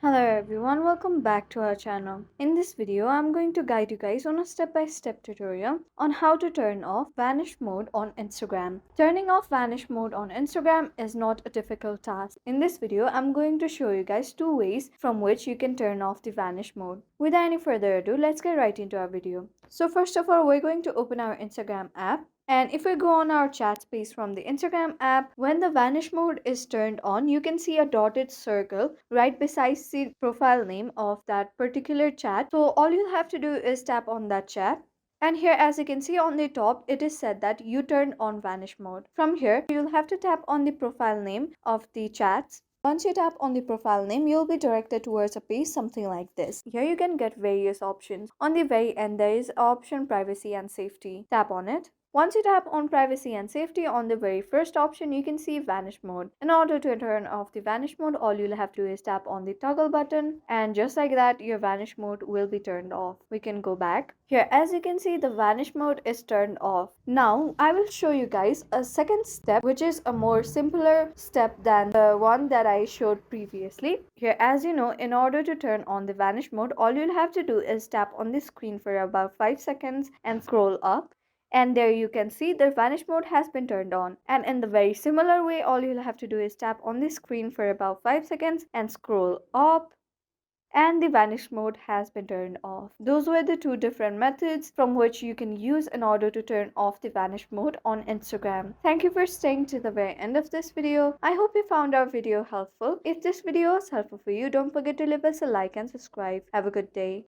Hello everyone, welcome back to our channel. In this video, I'm going to guide you guys on a step-by-step tutorial on how to turn off vanish mode on Instagram. Turning off vanish mode on Instagram is not a difficult task. In this video, I'm going to show you guys two ways from which you can turn off the vanish mode. Without any further ado, let's get right into our video. So first of all, we're going to open our Instagram app. And if we go on our chat space from the Instagram app, when the vanish mode is turned on, you can see a dotted circle right beside the profile name of that particular chat. So all you'll have to do is tap on that chat. And here, as you can see on the top, it is said that you turned on vanish mode. From here, you'll have to tap on the profile name of the chats. Once you tap on the profile name, you'll be directed towards a page something like this. Here you can get various options. On the very end, there is option privacy and safety. Tap on it. Once you tap on privacy and safety, on the very first option, you can see vanish mode. In order to turn off the vanish mode, all you'll have to do is tap on the toggle button, and just like that, your vanish mode will be turned off. We can go back. Here, as you can see, the vanish mode is turned off. Now, I will show you guys a second step, which is a more simpler step than the one that I showed previously. Here, as you know, in order to turn on the vanish mode, all you'll have to do is tap on the screen for about 5 seconds and scroll up, and there you can see the vanish mode has been turned on. And in the very similar way, all you'll have to do is tap on the screen for about 5 seconds and scroll up, and the vanish mode has been turned off. Those were the two different methods from which you can use in order to turn off the vanish mode on Instagram. Thank you for staying to the very end of this video. I hope you found our video helpful. If this video was helpful for you, don't forget to leave us a like and subscribe. Have a good day.